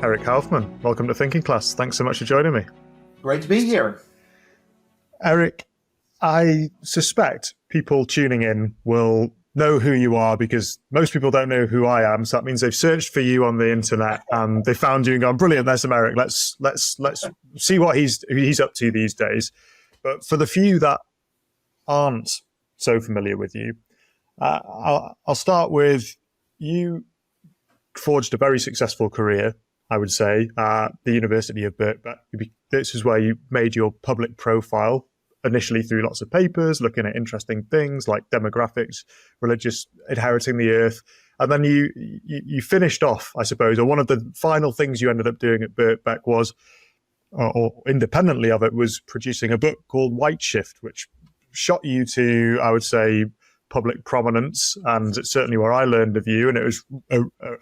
Eric Kaumann. Welcome to Thinking Class. Thanks so much for joining me. Great to be here. Eric, I suspect people tuning in will know who you are because most people don't know who I am. So that means they've searched for you on the internet and they found you and gone, brilliant, there's some Eric. Let's see what he's up to these days. But for the few that aren't so familiar with you, I'll start with you forged a very successful career, I would say, at the University of Birkbeck. This is where you made your public profile, initially through lots of papers, looking at interesting things like demographics, religious inheriting the earth. And then you finished off, I suppose, or one of the final things you ended up doing at Birkbeck was, or independently of it, was producing a book called Whiteshift, which shot you to, I would say, public prominence. And it's certainly where I learned of you. And it was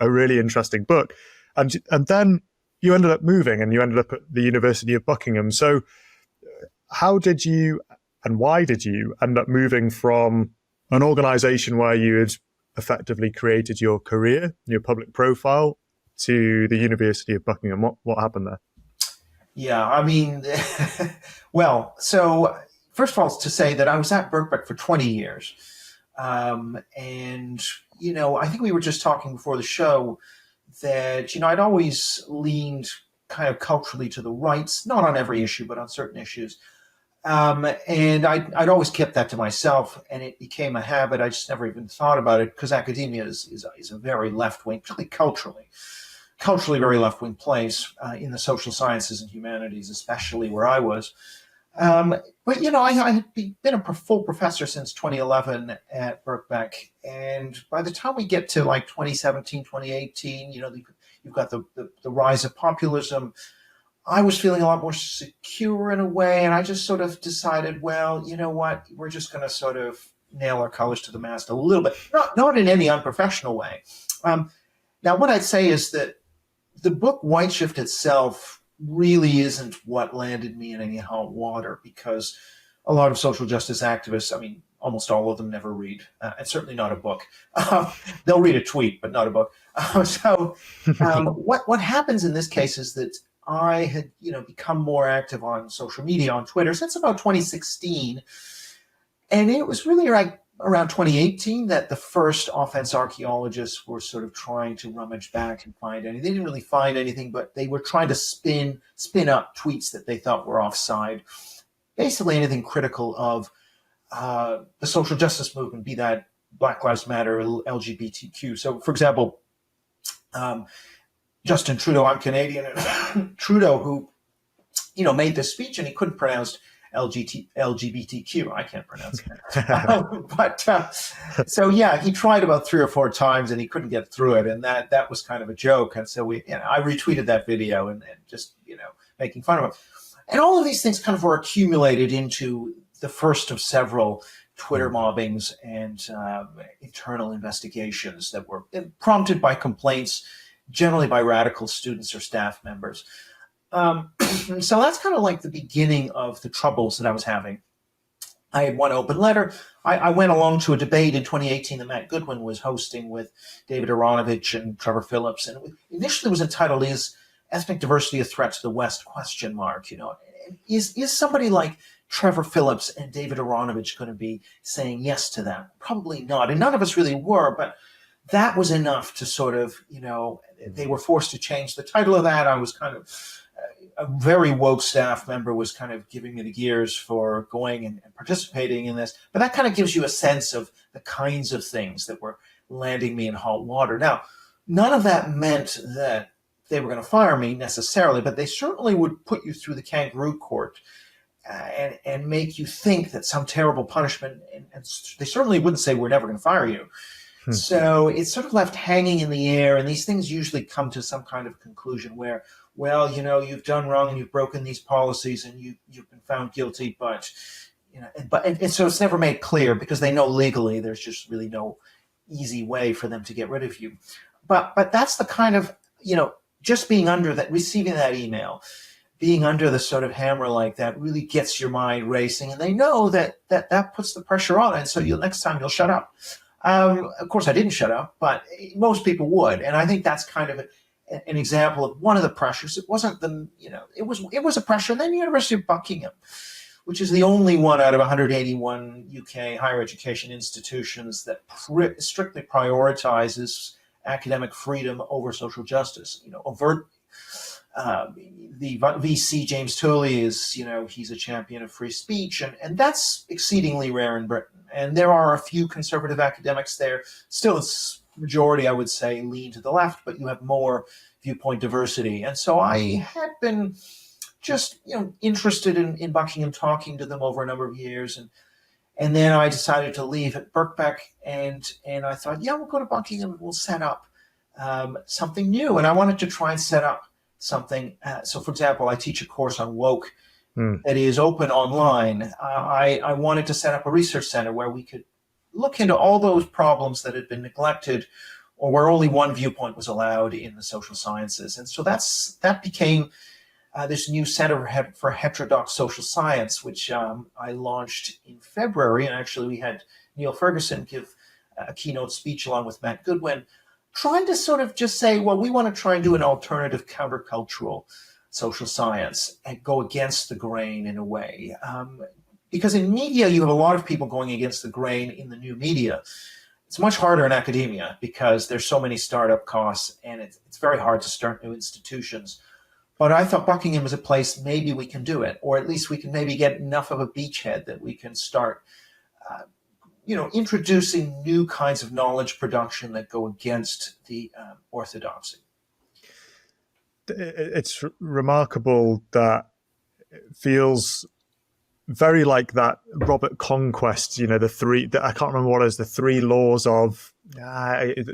a really interesting book. And then you ended up moving and you ended up at the University of Buckingham. So how did you and why did you end up moving from an organization where you had effectively created your career, your public profile, to the University of Buckingham? What happened there? Yeah, I mean, well, so first of all, to say that I was at Birkbeck for 20 years. And, you know, I think we were just talking before the show that, you know, I'd always leaned kind of culturally to the right, not on every issue, but on certain issues. And I'd always kept that to myself, and it became a habit. I just never even thought about it because academia is a very left-wing, particularly culturally very left-wing place in the social sciences and humanities, especially where I was. But, you know, I had been a full professor since 2011 at Birkbeck. And by the time we get to like 2017, 2018, you know, you've got the rise of populism. I was feeling a lot more secure in a way. And I just sort of decided, well, you know what, we're just going to sort of nail our colors to the mast a little bit, not in any unprofessional way. Now, what I'd say is that the book Whiteshift itself really isn't what landed me in any hot water, because a lot of social justice activists, I mean, almost all of them never read, and certainly not a book. They'll read a tweet, but not a book. What happens in this case is that I had, you know, become more active on social media, on Twitter, since about 2016. And it was really like around 2018 that the first offense archaeologists were sort of trying to rummage back and find anything. They didn't really find anything, but they were trying to spin up tweets that they thought were offside. Basically anything critical of the social justice movement, be that Black Lives Matter, LGBTQ. So, for example, Justin Trudeau, I'm Canadian, and Trudeau, who, you know, made this speech and he couldn't pronounce LGBTQ. I can't pronounce it. So yeah, he tried about 3 or 4 times and he couldn't get through it. And that was kind of a joke. And so I retweeted that video and just, you know, making fun of him. And all of these things kind of were accumulated into the first of several Twitter mobbings and internal investigations that were prompted by complaints, generally by radical students or staff members. So that's kind of like the beginning of the troubles that I was having. I had one open letter. I went along to a debate in 2018 that Matt Goodwin was hosting with David Aronovich and Trevor Phillips. And it initially was entitled, "Is Ethnic Diversity a Threat to the West?" ? You know, is somebody like Trevor Phillips and David Aronovich going to be saying yes to that? Probably not. And none of us really were, but that was enough to sort of, you know, they were forced to change the title of that. I was kind of, a very woke staff member was kind of giving me the gears for going and participating in this. But that kind of gives you a sense of the kinds of things that were landing me in hot water. Now, none of that meant that they were going to fire me necessarily, but they certainly would put you through the kangaroo court and make you think that some terrible punishment, and they certainly wouldn't say, "We're never going to fire you." So it's sort of left hanging in the air, and these things usually come to some kind of conclusion where, well, you know, you've done wrong and you've broken these policies and you've been found guilty, but, you know, and so it's never made clear because they know legally there's just really no easy way for them to get rid of you. But that's the kind of, you know, just being under that, receiving that email, being under the sort of hammer like that really gets your mind racing, and they know that puts the pressure on, and so next time you'll shut up. Of course, I didn't shut up, but most people would, and I think that's kind of an example of one of the pressures. It wasn't it was a pressure. Then the University of Buckingham, which is the only one out of 181 UK higher education institutions that strictly prioritizes academic freedom over social justice. The VC James Tooley is, he's a champion of free speech, and that's exceedingly rare in Britain. And there are a few conservative academics there. Still, it's majority, I would say, lean to the left, but you have more viewpoint diversity. And so I had been just, interested in Buckingham, talking to them over a number of years. And then I decided to leave at Birkbeck, and I thought, we'll go to Buckingham and we'll set up something new. And I wanted to try and set up something. So, for example, I teach a course on woke that is open online. I wanted to set up a research center where we could look into all those problems that had been neglected, or where only one viewpoint was allowed in the social sciences. And so that became this new Center for Heterodox Social Science, which I launched in February. And actually, we had Neil Ferguson give a keynote speech along with Matt Goodwin, trying to sort of just say, well, we want to try and do an alternative countercultural social science and go against the grain in a way. Because in media, you have a lot of people going against the grain in the new media. It's much harder in academia because there's so many startup costs, and it's very hard to start new institutions. But I thought Buckingham was a place maybe we can do it, or at least we can maybe get enough of a beachhead that we can start introducing new kinds of knowledge production that go against the orthodoxy. It's remarkable that it feels very like that Robert Conquest, the three, I can't remember what it is, the three laws of,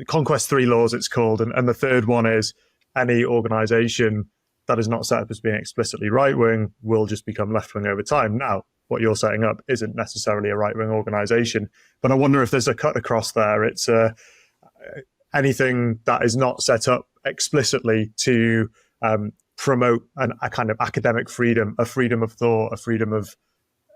Conquest 3 laws it's called, and the third one is any organization that is not set up as being explicitly right-wing will just become left-wing over time. Now, what you're setting up isn't necessarily a right-wing organization, but I wonder if there's a cut across there. It's anything that is not set up explicitly to promote a kind of academic freedom, a freedom of thought, a freedom of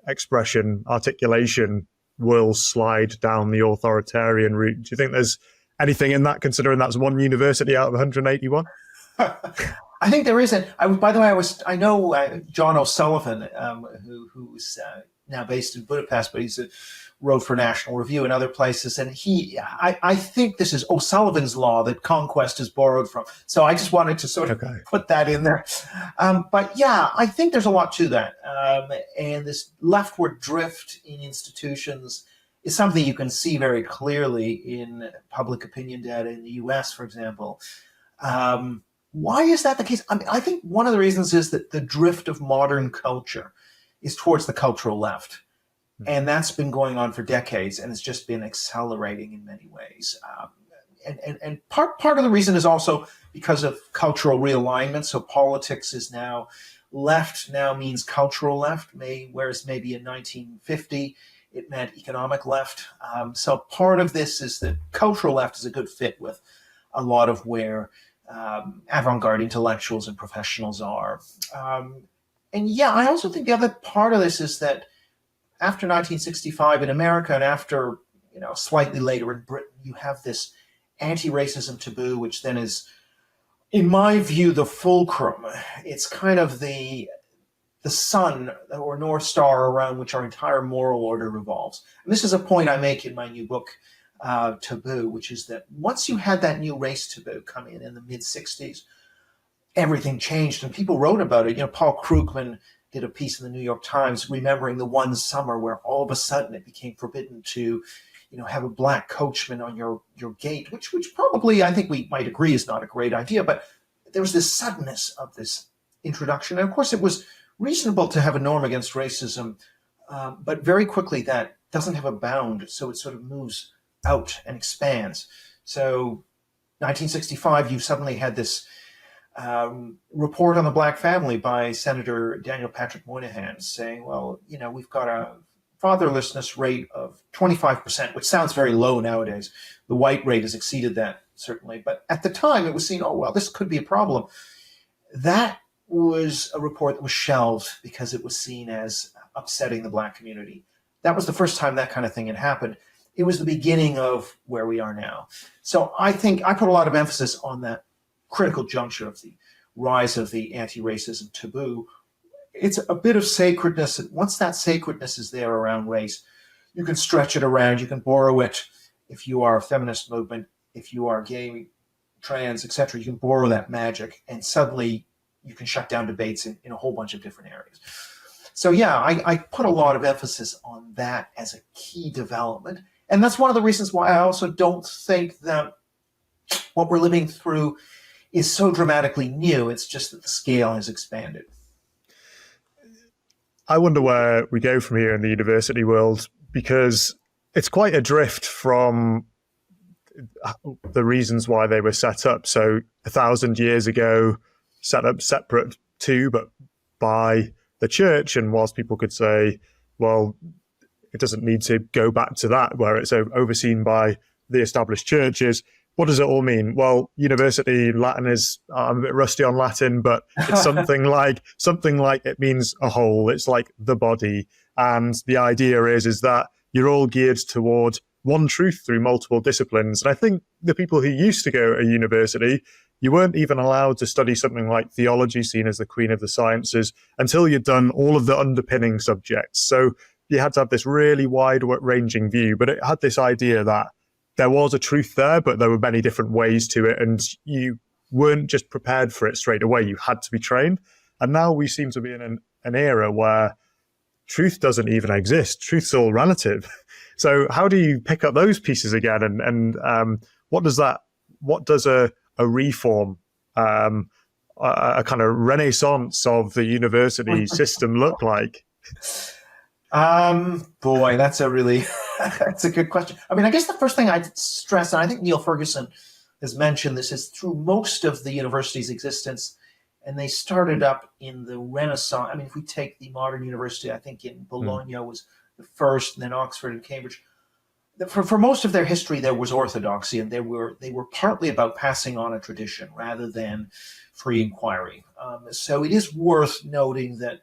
expression, articulation, will slide down the authoritarian route. Do you think there's anything in that, considering that's one university out of 181? I think there isn't. By the way, I know John O'Sullivan, who's now based in Budapest, but he's wrote for National Review and other places, and I think this is O'Sullivan's law that Conquest is borrowed from. So I just wanted to sort of put that in there. But yeah, I think there's a lot to that, and this leftward drift in institutions is something you can see very clearly in public opinion data in the U.S., for example. Why is that the case? I mean, I think one of the reasons is that the drift of modern culture is towards the cultural left. And that's been going on for decades, and it's just been accelerating in many ways. And part of the reason is also because of cultural realignment. So politics is now left now means cultural left, whereas maybe in 1950 it meant economic left. So part of this is that cultural left is a good fit with a lot of where avant-garde intellectuals and professionals are. And yeah, I also think the other part of this is that after 1965 in America, and after, slightly later in Britain, you have this anti-racism taboo, which then is, in my view, the fulcrum. It's kind of the sun or North Star around which our entire moral order revolves. And this is a point I make in my new book, Taboo, which is that once you had that new race taboo come in the mid-60s, everything changed, and people wrote about it. Paul Krugman did a piece in the New York Times remembering the one summer where all of a sudden it became forbidden to, have a black coachman on your gate, which probably I think we might agree is not a great idea, but there was this suddenness of this introduction. And of course, it was reasonable to have a norm against racism, but very quickly that doesn't have a bound, so it sort of moves out and expands. So 1965, you suddenly had this report on the black family by Senator Daniel Patrick Moynihan saying, well, we've got a fatherlessness rate of 25%, which sounds very low nowadays. The white rate has exceeded that, certainly. But at the time, it was seen, this could be a problem. That was a report that was shelved because it was seen as upsetting the black community. That was the first time that kind of thing had happened. It was the beginning of where we are now. So I think I put a lot of emphasis on that critical juncture of the rise of the anti-racism taboo. It's a bit of sacredness. And once that sacredness is there around race, you can stretch it around. You can borrow it if you are a feminist movement, if you are gay, trans, etc. You can borrow that magic, and suddenly you can shut down debates in a whole bunch of different areas. So yeah, I put a lot of emphasis on that as a key development. And that's one of the reasons why I also don't think that what we're living through is so dramatically new. It's just that the scale has expanded. I wonder where we go from here in the university world, because it's quite adrift from the reasons why they were set up. So 1,000 years ago, set up separate too, but by the church. And whilst people could say, well, it doesn't need to go back to that, where it's overseen by the established churches, what does it all mean? Well, university Latin is, I'm a bit rusty on Latin, but it's something like it means a whole. It's like the body. And the idea is that you're all geared toward one truth through multiple disciplines. And I think the people who used to go to university, you weren't even allowed to study something like theology, seen as the queen of the sciences, until you'd done all of the underpinning subjects. So you had to have this really wide-ranging view, but it had this idea that there was a truth there, but there were many different ways to it, and you weren't just prepared for it straight away. You had to be trained. And now we seem to be in an era where truth doesn't even exist. Truth's all relative. So how do you pick up those pieces again? And what does a reform, a kind of renaissance of the university system look like? Boy, that's a good question. I mean, I guess the first thing I'd stress, and I think Neil Ferguson has mentioned this, is through most of the university's existence, and they started up in the Renaissance. I mean, if we take the modern university, I think in Bologna was the first, and then Oxford and Cambridge. For most of their history, there was orthodoxy, and they were partly about passing on a tradition rather than free inquiry. So it is worth noting that,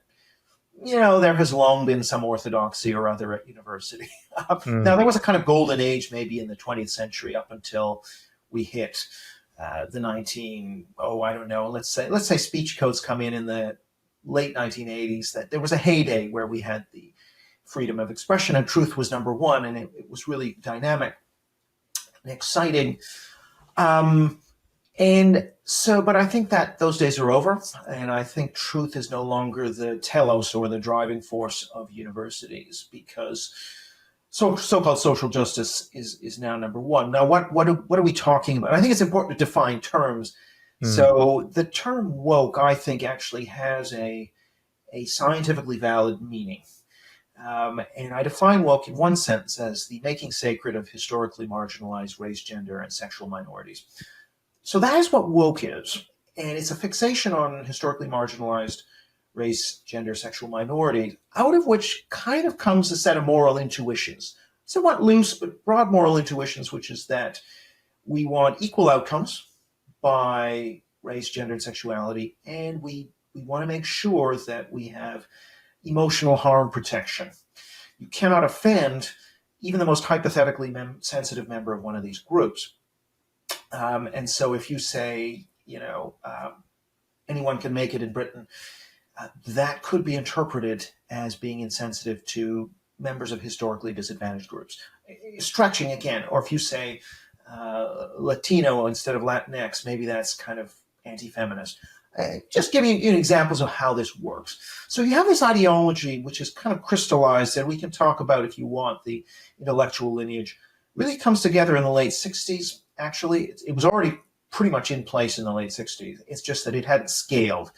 there has long been some orthodoxy or other at university. Now, there was a kind of golden age maybe in the 20th century up until we hit the let's say speech codes come in the late 1980s, that there was a heyday where we had the freedom of expression and truth was number one, and it was really dynamic and exciting. But I think that those days are over, and I think truth is no longer the telos or the driving force of universities, because so-called social justice is now number one. Now, what are we talking about? I think it's important to define terms. So the term woke, I think, actually has a scientifically valid meaning. And I define woke in one sentence as the making sacred of historically marginalized race, gender, and sexual minorities. So that is what woke is. And it's a fixation on historically marginalized race, gender, sexual minority, out of which kind of comes a set of moral intuitions. Somewhat loose, but broad moral intuitions, which is that we want equal outcomes by race, gender, and sexuality, and we want to make sure that we have emotional harm protection. You cannot offend even the most hypothetically sensitive member of one of these groups. And so if you say, anyone can make it in Britain, that could be interpreted as being insensitive to members of historically disadvantaged groups. Stretching again, or if you say Latino instead of Latinx, maybe that's kind of anti-feminist. Just giving you examples of how this works. So you have this ideology which is kind of crystallized, and we can talk about, if you want, the intellectual lineage. Really comes together in the late 60s. Actually, it was already pretty much in place in the late 60s. It's just that it hadn't scaled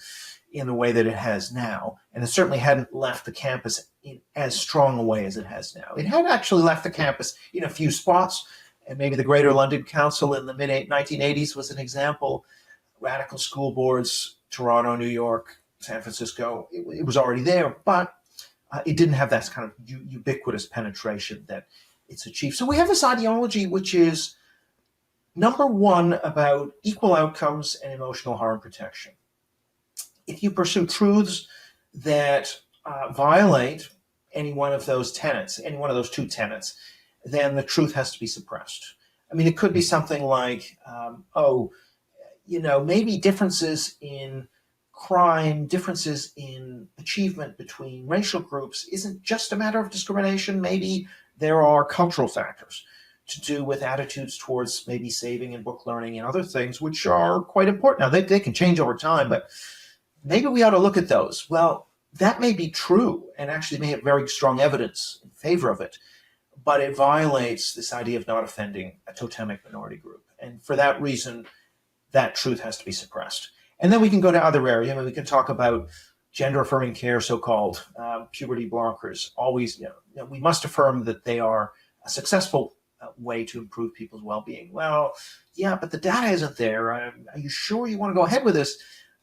in the way that it has now, and it certainly hadn't left the campus in as strong a way as it has now. It had actually left the campus in a few spots, and maybe the Greater London Council in the mid-1980s was an example. Radical school boards, Toronto, New York, San Francisco, it was already there, but it didn't have that kind of ubiquitous penetration that it's achieved. So we have this ideology which is, number one, about equal outcomes and emotional harm protection. If you pursue truths that violate any one of those tenets, any one of those two tenets, then the truth has to be suppressed. I mean, it could be something like, maybe differences in crime, differences in achievement between racial groups isn't just a matter of discrimination. Maybe there are cultural factors to do with attitudes towards maybe saving and book learning and other things, which are quite important. Now, they can change over time, but maybe we ought to look at those. Well, that may be true and actually may have very strong evidence in favor of it, but it violates this idea of not offending a totemic minority group. And for that reason, that truth has to be suppressed. And then we can go to other areas. I mean, we can talk about gender-affirming care, so-called puberty blockers. Always, we must affirm that they are a successful way to improve people's well-being. Well, yeah, but the data isn't there. Are you sure you want to go ahead with this?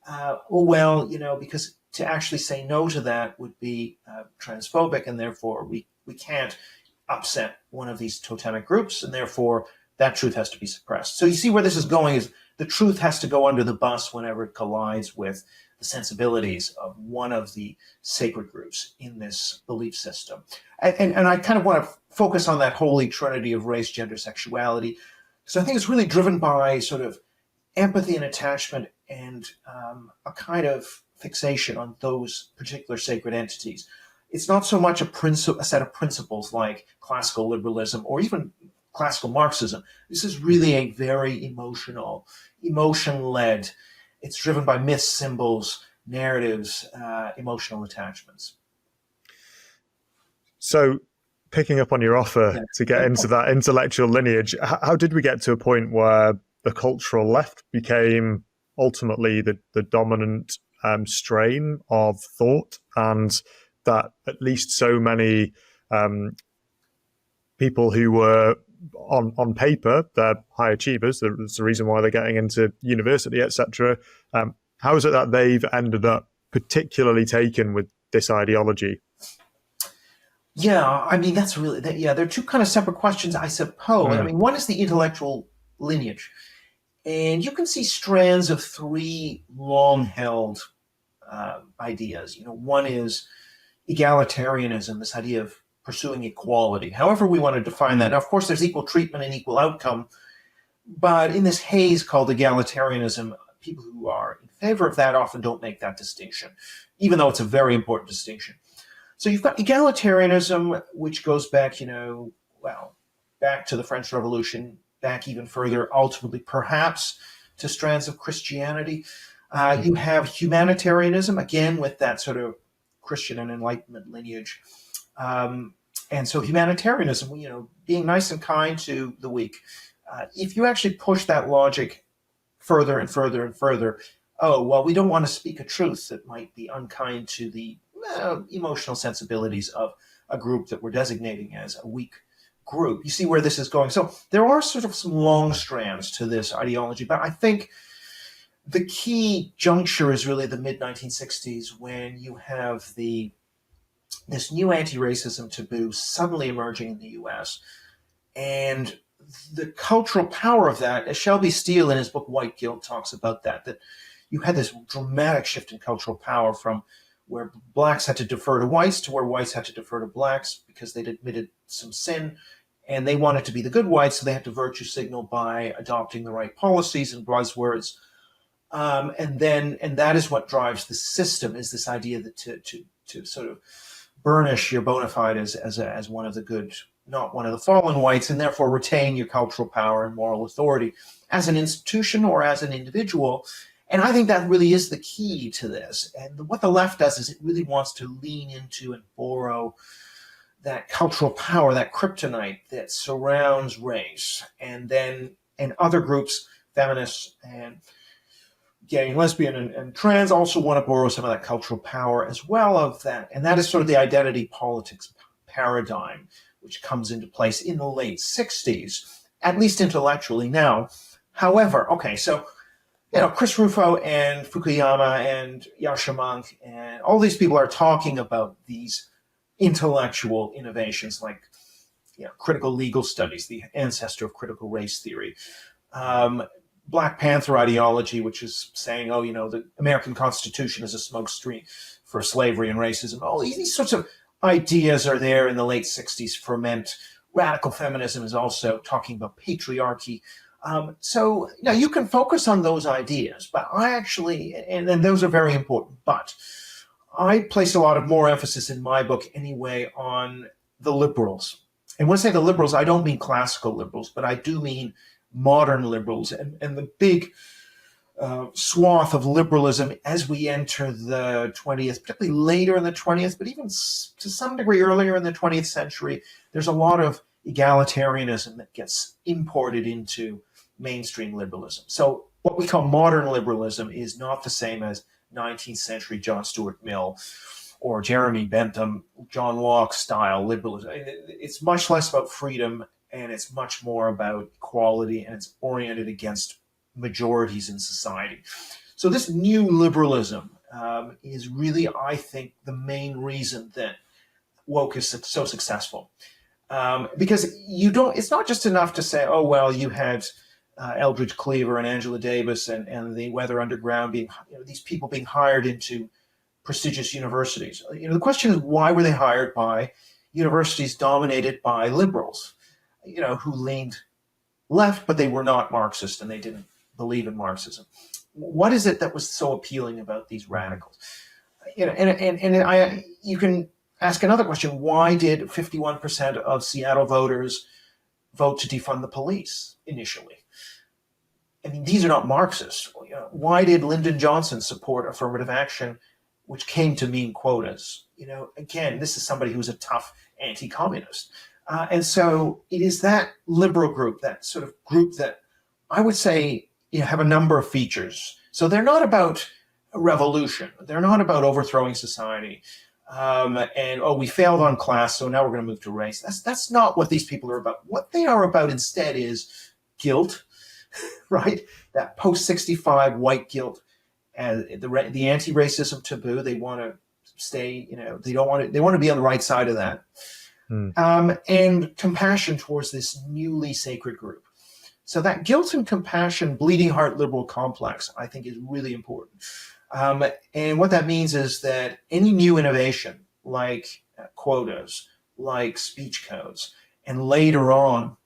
Because to actually say no to that would be transphobic, and therefore we can't upset one of these totemic groups, and therefore that truth has to be suppressed. So you see where this is going is the truth has to go under the bus whenever it collides with the sensibilities of one of the sacred groups in this belief system. And I kind of want to focus on that holy trinity of race, gender, sexuality, because I think it's really driven by sort of empathy and attachment and a kind of fixation on those particular sacred entities. It's not so much a set of principles like classical liberalism or even classical Marxism. This is really a very emotion-led. It's driven by myths, symbols, narratives, emotional attachments. So, picking up on your offer to get into that intellectual lineage, how did we get to a point where the cultural left became ultimately the dominant strain of thought, and that at least so many people who were on paper, they're high achievers, that's the reason why they're getting into university, etc. How is it that they've ended up particularly taken with this ideology? Yeah, I mean, that's really, they're two kind of separate questions, I suppose. I mean, one is the intellectual lineage. And you can see strands of three long-held ideas. One is egalitarianism, this idea of pursuing equality, however we want to define that. Now, of course, there's equal treatment and equal outcome, but in this haze called egalitarianism, people who are in favor of that often don't make that distinction, even though it's a very important distinction. So you've got egalitarianism, which goes back, back to the French Revolution, back even further, ultimately perhaps to strands of Christianity. You have humanitarianism, again, with that sort of Christian and Enlightenment lineage. And so humanitarianism, being nice and kind to the weak. If you actually push that logic further and further and further, we don't want to speak a truth that might be unkind to the emotional sensibilities of a group that we're designating as a weak group. You see where this is going. So there are sort of some long strands to this ideology, but I think the key juncture is really the mid-1960s when you have this new anti-racism taboo suddenly emerging in the U.S. And the cultural power of that, as Shelby Steele in his book White Guilt talks about that you had this dramatic shift in cultural power from where blacks had to defer to whites to where whites had to defer to blacks because they'd admitted some sin, and they wanted to be the good whites, so they had to virtue signal by adopting the right policies and buzzwords. And that is what drives the system, is this idea that to sort of burnish your bona fide as one of the good, not one of the fallen whites, and therefore retain your cultural power and moral authority as an institution or as an individual. And I think that really is the key to this. And what the left does is it really wants to lean into and borrow that cultural power, that kryptonite that surrounds race. And other groups, feminists and gay and lesbian and trans, also want to borrow some of that cultural power as well of that. And that is sort of the identity politics paradigm, which comes into place in the late 60s, at least intellectually now. However, Chris Rufo and Fukuyama and Yasha Monk and all these people are talking about these intellectual innovations like critical legal studies, the ancestor of critical race theory, Black Panther ideology, which is saying, the American Constitution is a smokescreen for slavery and racism. All these sorts of ideas are there in the late 60s ferment. Radical feminism is also talking about patriarchy. So now you can focus on those ideas, but I actually, and those are very important, but I place a lot of more emphasis in my book anyway on the liberals. And when I say the liberals, I don't mean classical liberals, but I do mean modern liberals and the big swath of liberalism as we enter the 20th, particularly later in the 20th, but even to some degree earlier in the 20th century. There's a lot of egalitarianism that gets imported into mainstream liberalism. So what we call modern liberalism is not the same as 19th century John Stuart Mill or Jeremy Bentham, John Locke style liberalism. It's much less about freedom, and it's much more about equality, and it's oriented against majorities in society. So this new liberalism is really, I think, the main reason that woke is so successful. Because it's not just enough to say, oh, well, you had Eldridge Cleaver and Angela Davis and the Weather Underground being, these people being hired into prestigious universities. The question is, why were they hired by universities dominated by liberals, who leaned left, but they were not Marxist and they didn't believe in Marxism? What is it that was so appealing about these radicals? You can ask another question. Why did 51% of Seattle voters vote to defund the police initially? I mean, these are not Marxists. Why did Lyndon Johnson support affirmative action, which came to mean quotas? Again, this is somebody who's a tough anti-communist. And so it is that liberal group, that sort of group that I would say have a number of features. So they're not about a revolution. They're not about overthrowing society. We failed on class, so now we're going to move to race. That's not what these people are about. What they are about instead is guilt, right? That post-65 white guilt, and the anti-racism taboo. They want to stay, they want to be on the right side of that. And compassion towards this newly sacred group. So that guilt and compassion, bleeding heart liberal complex, I think, is really important. And what that means is that any new innovation, like quotas, like speech codes, and later on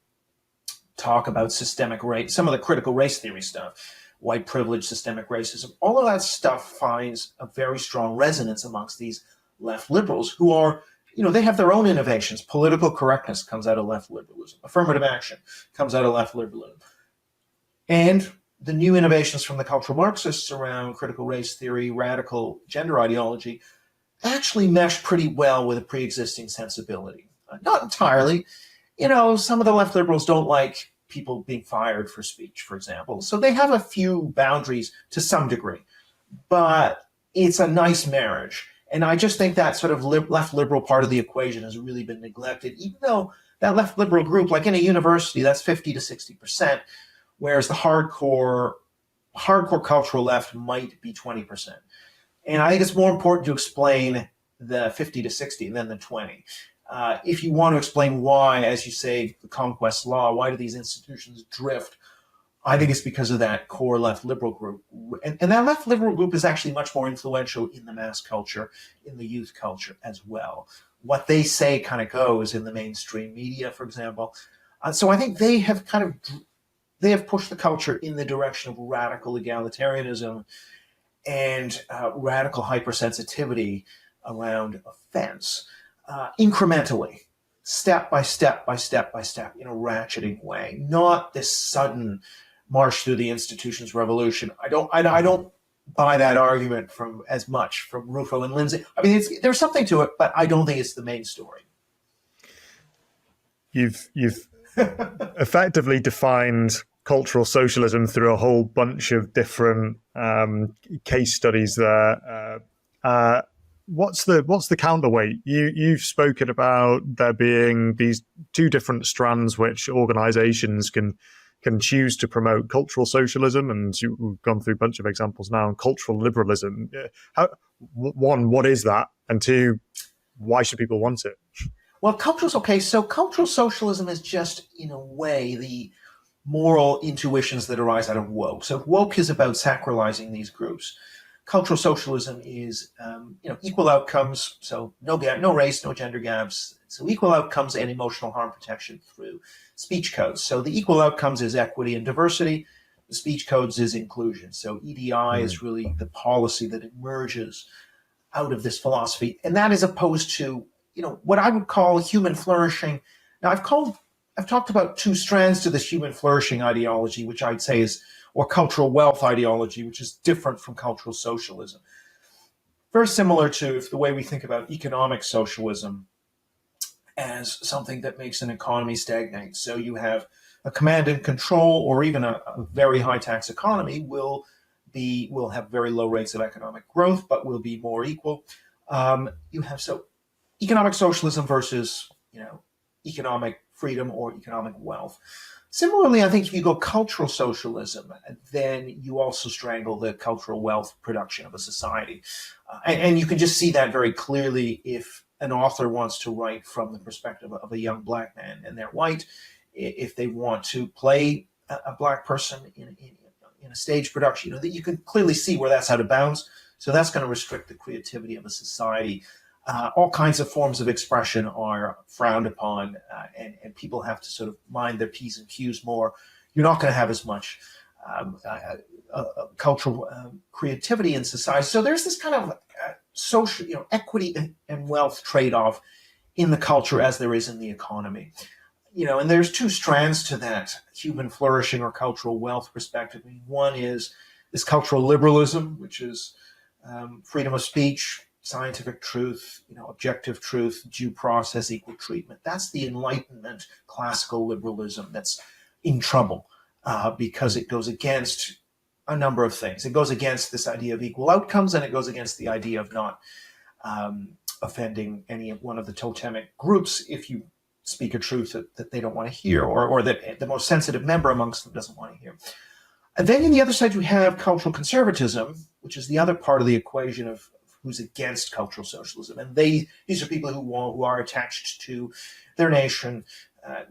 talk about systemic race, some of the critical race theory stuff, white privilege, systemic racism, all of that stuff finds a very strong resonance amongst these left liberals who are, they have their own innovations. Political correctness comes out of left liberalism. Affirmative action comes out of left liberalism. And the new innovations from the cultural Marxists around critical race theory, radical gender ideology, actually mesh pretty well with a pre-existing sensibility. Not entirely. Some of the left liberals don't like people being fired for speech, for example. So they have a few boundaries to some degree. But it's a nice marriage. And I just think that sort of left liberal part of the equation has really been neglected, even though that left liberal group, like in a university, that's 50 to 60%, whereas the hardcore cultural left might be 20%. And I think it's more important to explain the 50 to 60 than the 20. If you want to explain why, as you say, the Conquest law, why do these institutions drift? I think it's because of that core left liberal group. And that left liberal group is actually much more influential in the mass culture, in the youth culture as well. What they say kind of goes in the mainstream media, for example. So I think they have pushed the culture in the direction of radical egalitarianism and radical hypersensitivity around offense, incrementally, step by step by step by step, in a ratcheting way, not this sudden march through the institutions revolution. I don't buy that argument as much from Rufo and Lindsay. I mean, there's something to it, but I don't think it's the main story. You've effectively defined cultural socialism through a whole bunch of different case studies there. What's the counterweight? You've spoken about there being these two different strands which organizations can choose to promote: cultural socialism, and we've gone through a bunch of examples now, and cultural liberalism. One, what is that? And two, why should people want it? Well, so cultural socialism is just, in a way, the moral intuitions that arise out of woke. So woke is about sacralizing these groups. cultural socialism is, equal outcomes. So no race, no gender gaps. So equal outcomes and emotional harm protection through speech codes. So the equal outcomes is equity and diversity. The speech codes is inclusion. So EDI is really the policy that emerges out of this philosophy. And that is opposed to, what I would call human flourishing. Now, I've talked about two strands to this human flourishing ideology, which I'd say is, or cultural wealth ideology, which is different from cultural socialism. Very similar to the way we think about economic socialism as something that makes an economy stagnate. So you have a command and control, or even a very high tax economy will have very low rates of economic growth, but will be more equal. You have economic socialism versus economic freedom or economic wealth. Similarly, I think if you go cultural socialism, then you also strangle the cultural wealth production of a society. And you can just see that very clearly if an author wants to write from the perspective of a young black man and they're white, if they want to play a black person in a stage production, that you can clearly see where that's out of bounds. So that's going to restrict the creativity of a society. All kinds of forms of expression are frowned upon, and people have to sort of mind their P's and Q's more. You're not going to have as much cultural creativity in society. So there's this kind of social, equity and wealth trade-off in the culture as there is in the economy. And there's two strands to that human flourishing or cultural wealth perspective. One is this cultural liberalism, which is freedom of speech, scientific truth, objective truth, due process, equal treatment. That's the Enlightenment classical liberalism that's in trouble because it goes against a number of things. It goes against this idea of equal outcomes, and it goes against the idea of not offending any one of the totemic groups if you speak a truth that they don't want to hear, or that the most sensitive member amongst them doesn't want to hear. And then on the other side, we have cultural conservatism, which is the other part of the equation of who's against cultural socialism. And these are people who are attached to their nation,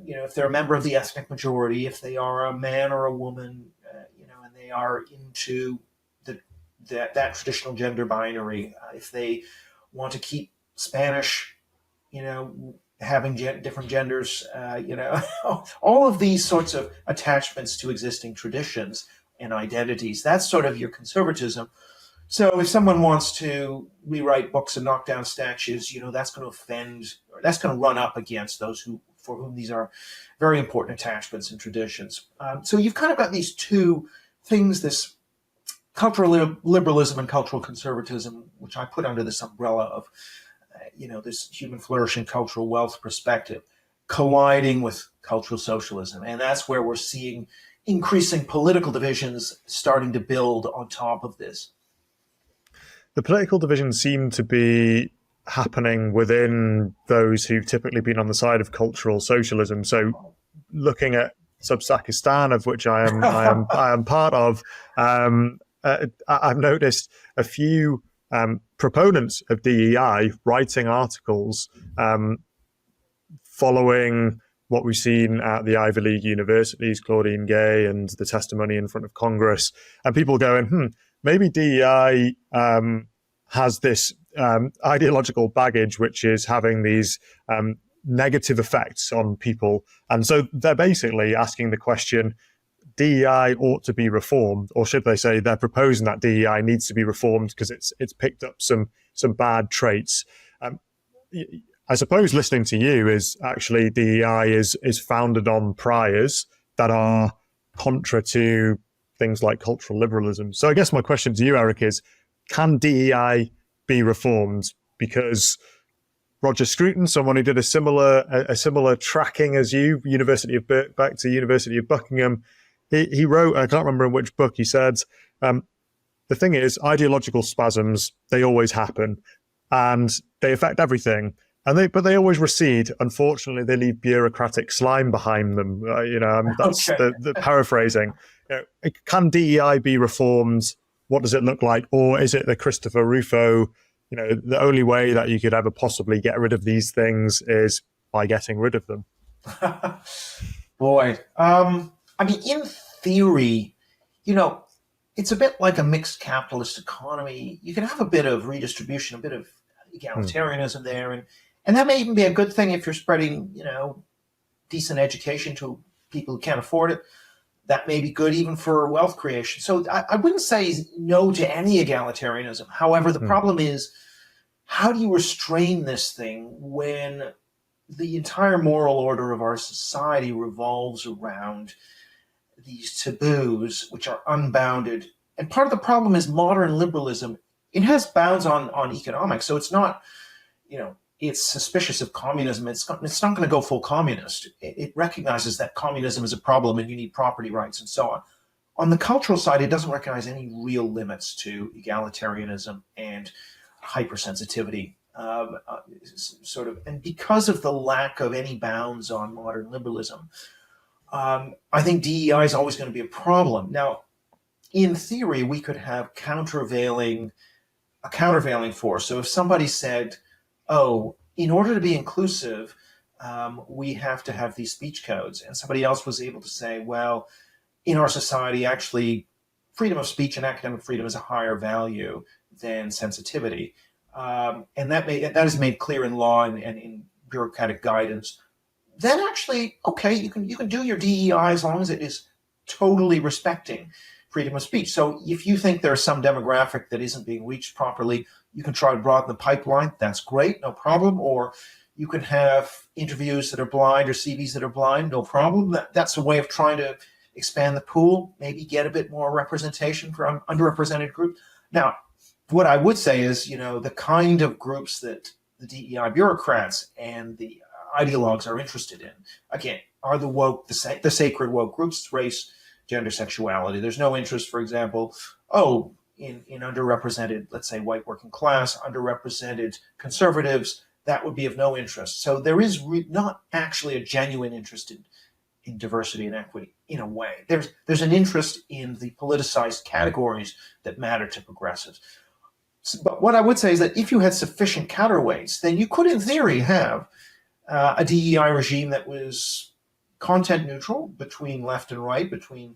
if they're a member of the ethnic majority, if they are a man or a woman, and they are into that traditional gender binary, if they want to keep Spanish, having different genders, all of these sorts of attachments to existing traditions and identities. That's sort of your conservatism. So if someone wants to rewrite books and knock down statues, that's going to offend, or that's going to run up against those for whom these are very important attachments and traditions. So you've kind of got these two things, this cultural liberalism and cultural conservatism, which I put under this umbrella of this human flourishing cultural wealth perspective, colliding with cultural socialism. And that's where we're seeing increasing political divisions starting to build on top of this. The political divisions seem to be happening within those who've typically been on the side of cultural socialism. So looking at Subsakistan, of which I am part of, I've noticed a few proponents of DEI writing articles following what we've seen at the Ivy League universities, Claudine Gay, and the testimony in front of Congress, and people going, maybe DEI has this ideological baggage, which is having these negative effects on people. And so they're basically asking the question, DEI ought to be reformed, or should they say they're proposing that DEI needs to be reformed because it's picked up some bad traits. I suppose listening to you is actually DEI is founded on priors that are contra to things like cultural liberalism. So I guess my question to you, Eric, is can DEI be reformed? Because Roger Scruton, someone who did a similar tracking as you, University of Birkbeck to University of Buckingham, he wrote, I can't remember in which book, he said, the thing is, ideological spasms, they always happen and they affect everything. But they always recede. Unfortunately, they leave bureaucratic slime behind them. That's okay. the paraphrasing. Can DEI be reformed? What does it look like? Or is it the Christopher Rufo, the only way that you could ever possibly get rid of these things is by getting rid of them? Boy. In theory, it's a bit like a mixed capitalist economy. You can have a bit of redistribution, a bit of egalitarianism there, and that may even be a good thing if you're spreading, decent education to people who can't afford it. That may be good even for wealth creation. So I wouldn't say no to any egalitarianism. However, the problem is, how do you restrain this thing when the entire moral order of our society revolves around these taboos, which are unbounded? And part of the problem is modern liberalism. It has bounds on economics. So it's not, it's suspicious of communism. It's not going to go full communist. It recognizes that communism is a problem and you need property rights and so on. On the cultural side, it doesn't recognize any real limits to egalitarianism and hypersensitivity. And because of the lack of any bounds on modern liberalism, I think DEI is always going to be a problem. Now, in theory, we could have a countervailing force. So if somebody said, oh, in order to be inclusive, we have to have these speech codes. And somebody else was able to say, well, in our society, actually, freedom of speech and academic freedom is a higher value than sensitivity. And that is made clear in law and in bureaucratic guidance. Then actually, okay, you can do your DEI as long as it is totally respecting freedom of speech. So if you think there's some demographic that isn't being reached properly, you can try to broaden the pipeline. That's great, no problem. Or you can have interviews that are blind or CVs that are blind, no problem. That's a way of trying to expand the pool, maybe get a bit more representation from underrepresented groups. Now, what I would say is, the kind of groups that the DEI bureaucrats and the ideologues are interested in, again, are the woke, the sacred woke groups, race, gender, sexuality. There's no interest, for example, in underrepresented, let's say, white working class, underrepresented conservatives. That would be of no interest. So there is not actually a genuine interest in diversity and equity in a way. There's an interest in the politicized categories that matter to progressives. But what I would say is that if you had sufficient counterweights, then you could, in theory, have a DEI regime that was content neutral between left and right, between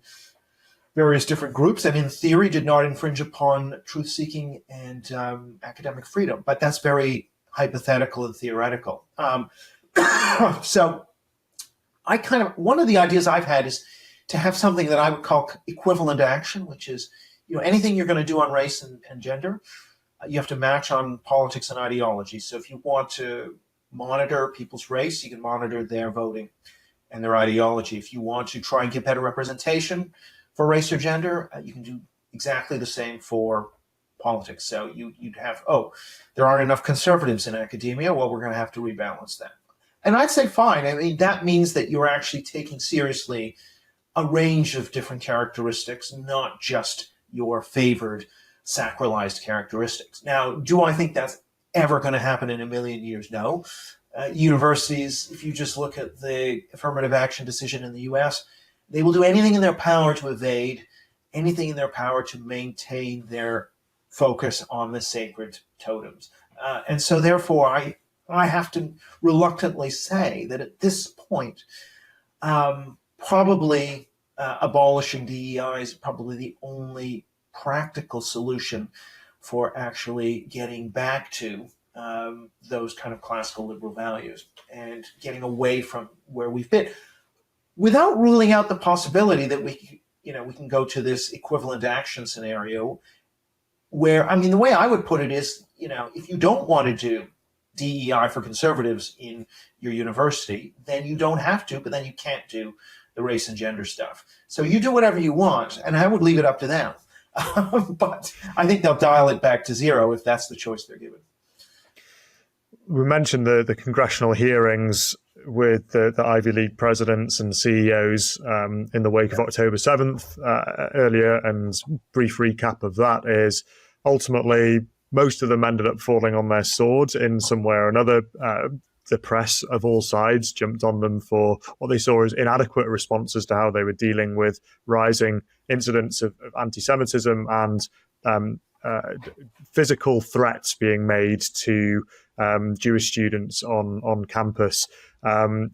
various different groups, and in theory did not infringe upon truth-seeking and academic freedom. But that's very hypothetical and theoretical. So one of the ideas I've had is to have something that I would call equivalent action, which is, anything you're going to do on race and gender, you have to match on politics and ideology. So if you want to monitor people's race, you can monitor their voting and their ideology. If you want to try and get better representation for race or gender, you can do exactly the same for politics. So you'd have, there aren't enough conservatives in academia. Well, we're going to have to rebalance that. And I'd say fine. I mean, that means that you're actually taking seriously a range of different characteristics, not just your favored sacralized characteristics. Now, do I think that's ever going to happen in a million years? No. Universities, if you just look at the affirmative action decision in the US, they will do anything in their power to evade, anything in their power to maintain their focus on the sacred totems. And so therefore, I have to reluctantly say that at this point, probably abolishing DEI is probably the only practical solution for actually getting back to those kind of classical liberal values and getting away from where we've been, without ruling out the possibility that we can go to this equivalent action scenario where, the way I would put it is, if you don't want to do DEI for conservatives in your university, then you don't have to, but then you can't do the race and gender stuff. So you do whatever you want, and I would leave it up to them. But I think they'll dial it back to zero if that's the choice they're given. We mentioned the congressional hearings with the Ivy League presidents and CEOs in the wake of October 7th earlier, and brief recap of that is ultimately most of them ended up falling on their swords in some way or another. The press of all sides jumped on them for what they saw as inadequate responses to how they were dealing with rising incidents of anti-Semitism and physical threats being made to Jewish students on campus. And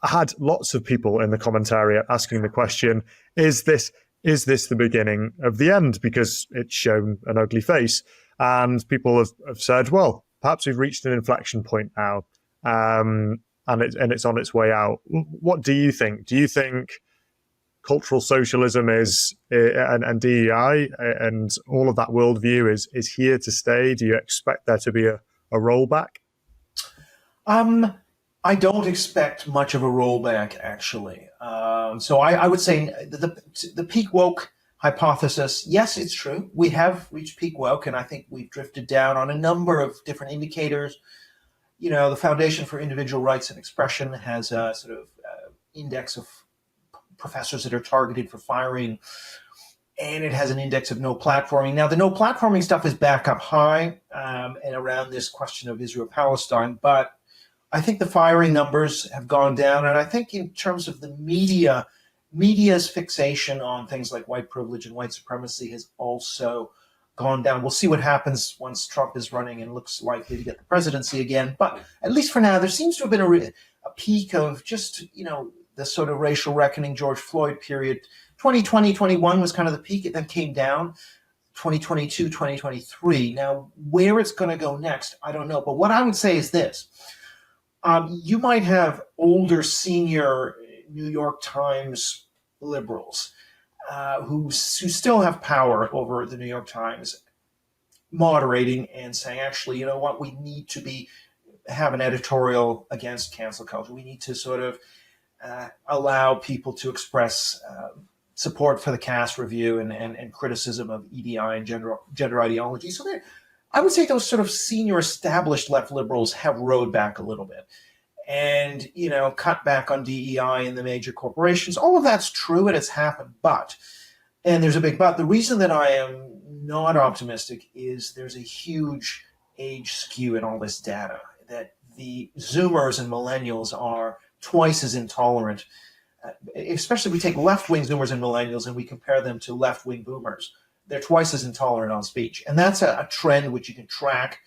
I had lots of people in the commentariat asking the question, is this the beginning of the end? Because it's shown an ugly face. And people have said, well, perhaps we've reached an inflection point now, and it's on its way out. What do you think? Do you think cultural socialism is and DEI and all of that worldview is here to stay? Do you expect there to be a rollback? I don't expect much of a rollback, actually. So I would say the peak woke hypothesis, yes, it's true. We have reached peak woke, and I think we've drifted down on a number of different indicators. You know, the Foundation for Individual Rights and Expression has a sort of index of professors that are targeted for firing, and it has an index of no platforming. Now, the no platforming stuff is back up high and around this question of Israel-Palestine, but I think the firing numbers have gone down, and I think in terms of the media's fixation on things like white privilege and white supremacy has also gone down. We'll see what happens once Trump is running and looks likely to get the presidency again, but at least for now, there seems to have been a peak of just, you know, the sort of racial reckoning, George Floyd period. 2020, 21 was kind of the peak. It then came down. 2022, 2023. Now, where it's going to go next, I don't know. But what I would say is this. You might have older senior New York Times liberals who still have power over the New York Times, moderating and saying, actually, you know what, we need to have an editorial against cancel culture. We need to sort of allow people to express support for the Cass review and criticism of EDI and gender ideology. So I would say those sort of senior established left liberals have rode back a little bit and, you know, cut back on DEI in the major corporations. All of that's true and it's happened, and there's a big but. The reason that I am not optimistic is there's a huge age skew in all this data, that the Zoomers and millennials are twice as intolerant, especially if we take left-wing Zoomers and millennials and we compare them to left-wing boomers. They're twice as intolerant on speech. And that's a trend which you can track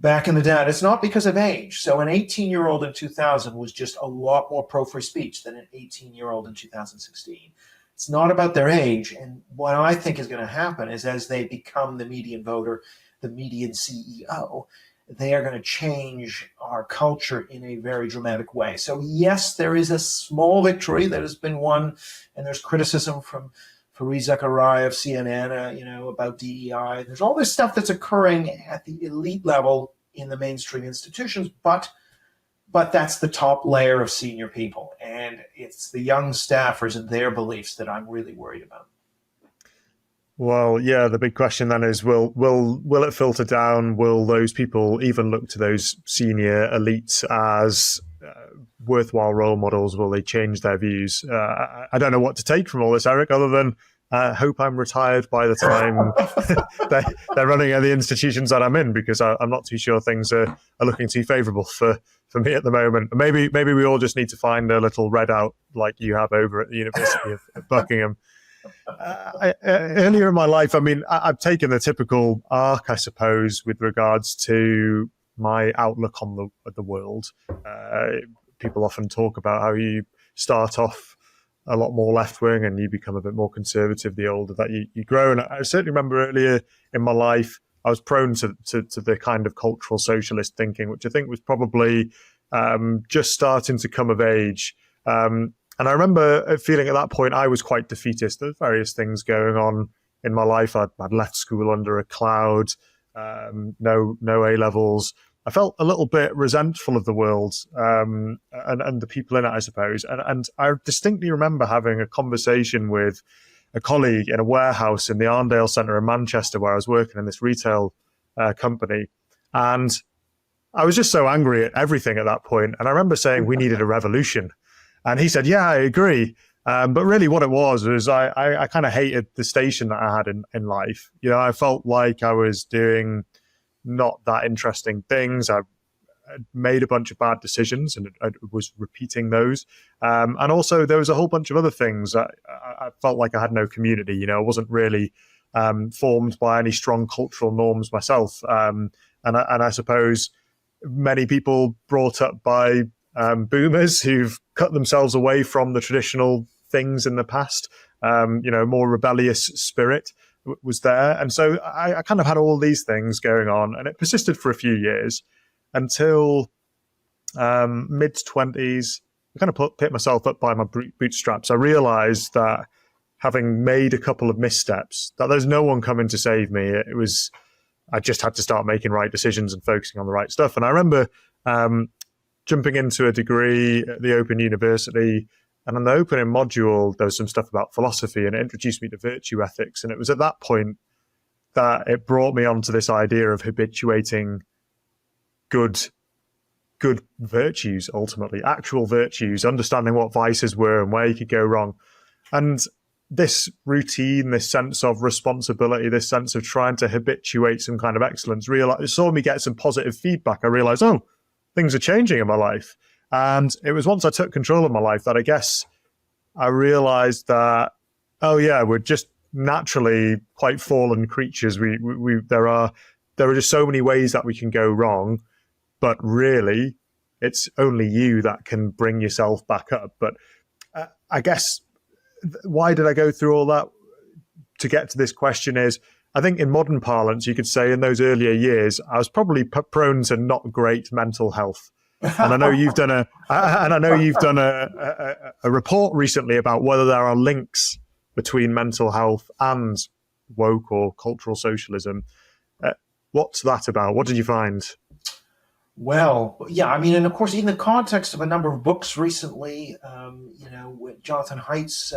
back in the data. It's not because of age. So an 18-year-old in 2000 was just a lot more pro-free speech than an 18-year-old in 2016. It's not about their age. And what I think is going to happen is as they become the median voter, the median CEO, they are going to change our culture in a very dramatic way. So yes, there is a small victory that has been won, and there's criticism from Fareed Zakaria of CNN, you know, about DEI. There's all this stuff that's occurring at the elite level in the mainstream institutions, but that's the top layer of senior people, and it's the young staffers and their beliefs that I'm really worried about. Well, yeah, the big question then is, will it filter down? Will those people even look to those senior elites as worthwhile role models? Will they change their views? I don't know what to take from all this, Eric, other than hope I'm retired by the time they're running the institutions that I'm in, because I'm not too sure things are looking too favourable for me at the moment. Maybe we all just need to find a little readout like you have over at the University of Buckingham. Earlier in my life, I mean, I've taken the typical arc, I suppose, with regards to my outlook on the world. People often talk about how you start off a lot more left-wing and you become a bit more conservative the older that you grow. And I certainly remember earlier in my life, I was prone to the kind of cultural socialist thinking, which I think was probably just starting to come of age. And I remember feeling at that point I was quite defeatist. There's various things going on in my life. I'd left school under a cloud, no A-levels. I felt a little bit resentful of the world and the people in it, I suppose. And I distinctly remember having a conversation with a colleague in a warehouse in the Arndale Centre in Manchester, where I was working in this retail company. And I was just so angry at everything at that point. And I remember saying we needed a revolution. And he said, yeah, I agree. But really what it was I kind of hated the station that I had in life. You know, I felt like I was doing not that interesting things. I made a bunch of bad decisions and I was repeating those. And also there was a whole bunch of other things. I felt like I had no community. You know, I wasn't really formed by any strong cultural norms myself. And I suppose many people brought up by boomers who've cut themselves away from the traditional things in the past. More rebellious spirit was there. And so I kind of had all these things going on, and it persisted for a few years until mid-20s. I kind of picked myself up by my bootstraps. I realized that having made a couple of missteps, that there's no one coming to save me. I just had to start making right decisions and focusing on the right stuff. And I remember jumping into a degree at the Open University, and on the opening module, there was some stuff about philosophy, and it introduced me to virtue ethics. And it was at that point that it brought me onto this idea of habituating good virtues, ultimately, actual virtues, understanding what vices were and where you could go wrong. And this routine, this sense of responsibility, this sense of trying to habituate some kind of excellence, saw me get some positive feedback. I realized, oh, things are changing in my life. And it was once I took control of my life that I guess I realized that, oh yeah, we're just naturally quite fallen creatures. There are just so many ways that we can go wrong, but really it's only you that can bring yourself back up. But I guess why did I go through all that to get to this question is, I think in modern parlance, you could say in those earlier years, I was probably prone to not great mental health. And I know you've done a report recently about whether there are links between mental health and woke or cultural socialism. What's that about? What did you find? Well, yeah, I mean, and of course, in the context of a number of books recently, with Jonathan Haidt's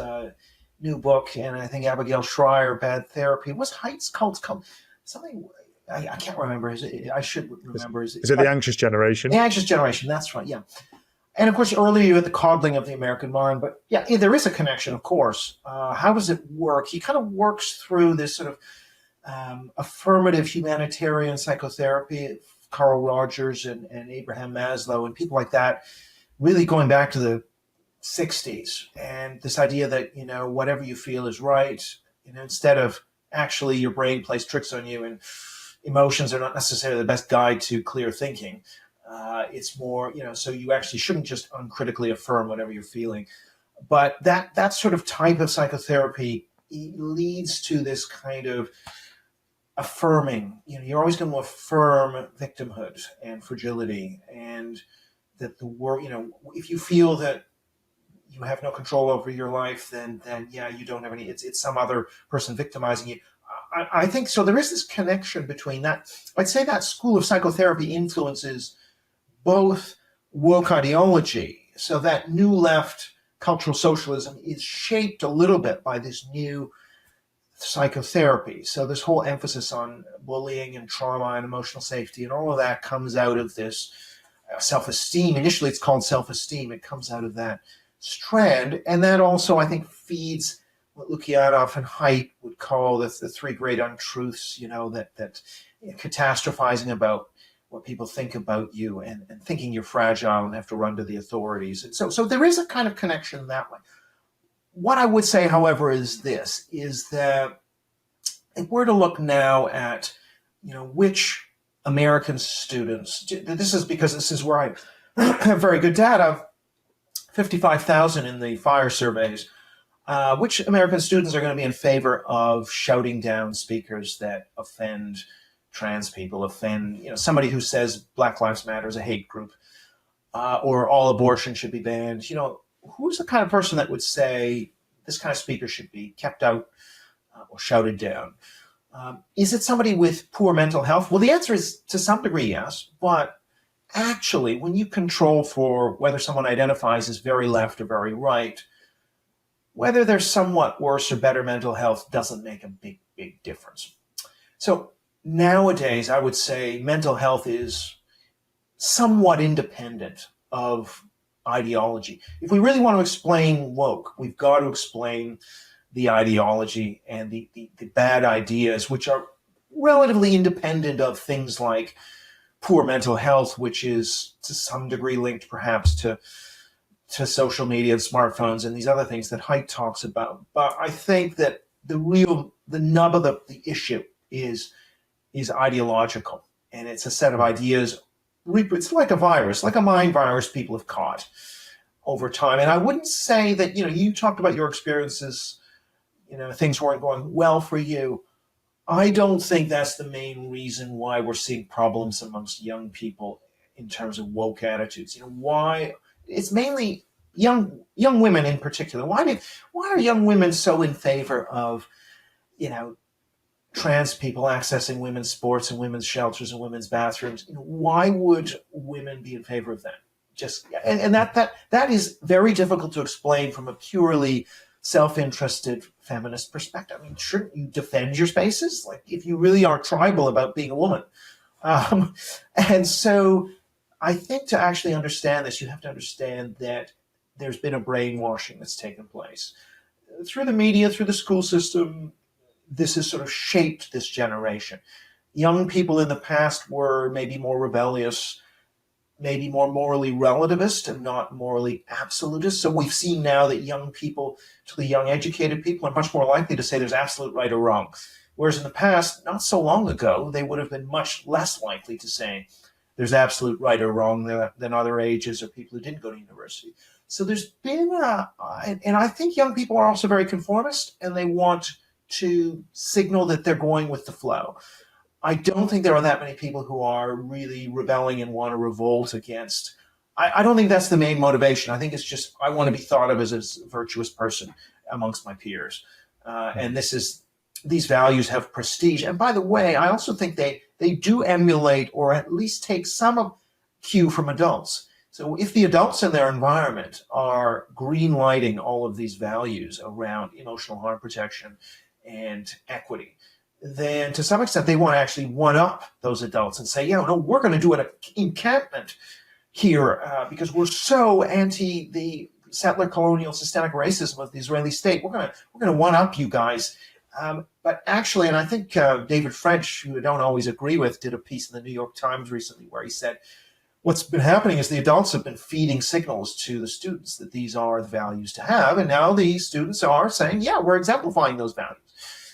new book, and I think Abigail Schreier, Bad Therapy. Was Haidt's cult something? I can't remember. I should remember. Is it The Anxious Generation? The Anxious Generation, that's right, yeah. And of course, earlier you had the coddling of the American mind, but yeah, there is a connection, of course. How does it work? He kind of works through this sort of affirmative humanitarian psychotherapy, Carl Rogers and Abraham Maslow and people like that, really going back to the 60s. And this idea that, whatever you feel is right, instead of actually your brain plays tricks on you and emotions are not necessarily the best guide to clear thinking. It's more, so you actually shouldn't just uncritically affirm whatever you're feeling. But that sort of type of psychotherapy leads to this kind of affirming. You're always going to affirm victimhood and fragility, and that the world, if you feel that you have no control over your life, then yeah, you don't have any. It's some other person victimizing you. I think so. There is this connection between that. I'd say that school of psychotherapy influences both woke ideology. So that new left cultural socialism is shaped a little bit by this new psychotherapy. So this whole emphasis on bullying and trauma and emotional safety and all of that comes out of this self-esteem. Initially, it's called self-esteem. It comes out of that strand. And that also, I think, feeds what Lukianoff and Haidt would call the three great untruths, that catastrophizing about what people think about you and thinking you're fragile and have to run to the authorities. And so there is a kind of connection that way. What I would say, however, is that if we're to look now at, which American students, this is where I have very good data, 55,000 in the FIRE surveys, which American students are going to be in favor of shouting down speakers that offend trans people, offend, somebody who says Black Lives Matter is a hate group, or all abortion should be banned. Who's the kind of person that would say this kind of speaker should be kept out or shouted down? Is it somebody with poor mental health? Well, the answer is to some degree, yes. But actually, when you control for whether someone identifies as very left or very right, whether they're somewhat worse or better mental health doesn't make a big, big difference. So nowadays, I would say mental health is somewhat independent of ideology. If we really want to explain woke, we've got to explain the ideology and the bad ideas, which are relatively independent of things like poor mental health, which is to some degree linked perhaps to social media and smartphones and these other things that Haidt talks about. But I think that the nub of the issue is ideological, and it's a set of ideas it's like a virus, like a mind virus people have caught over time. And I wouldn't say that, you talked about your experiences, things weren't going well for you. I don't think that's the main reason why we're seeing problems amongst young people in terms of woke attitudes. Why it's mainly young women in particular. Why are young women so in favor of, trans people accessing women's sports and women's shelters and women's bathrooms? Why would women be in favor of that? And that is very difficult to explain from a purely self-interested feminist perspective. I mean, shouldn't you defend your spaces? Like, if you really are tribal about being a woman. And so I think to actually understand this, you have to understand that there's been a brainwashing that's taken place. Through the media, through the school system, this has sort of shaped this generation. Young people in the past were maybe more rebellious, maybe more morally relativist and not morally absolutist. So we've seen now that young people, to the young educated people, are much more likely to say there's absolute right or wrong. Whereas in the past, not so long ago, they would have been much less likely to say there's absolute right or wrong than other ages or people who didn't go to university. So there's been and I think young people are also very conformist, and they want to signal that they're going with the flow. I don't think there are that many people who are really rebelling and want to revolt against. I don't think that's the main motivation. I think it's just, I want to be thought of as a virtuous person amongst my peers. And these values have prestige. And by the way, I also think they do emulate, or at least take some cue from adults. So if the adults in their environment are green lighting all of these values around emotional harm protection and equity, then to some extent they want to actually one up those adults and say, no, we're going to do an encampment here because we're so anti the settler colonial systemic racism of the Israeli state. We're going to one up you guys. But actually, and I think David French, who I don't always agree with, did a piece in the New York Times recently where he said, what's been happening is the adults have been feeding signals to the students that these are the values to have. And now the students are saying, we're exemplifying those values.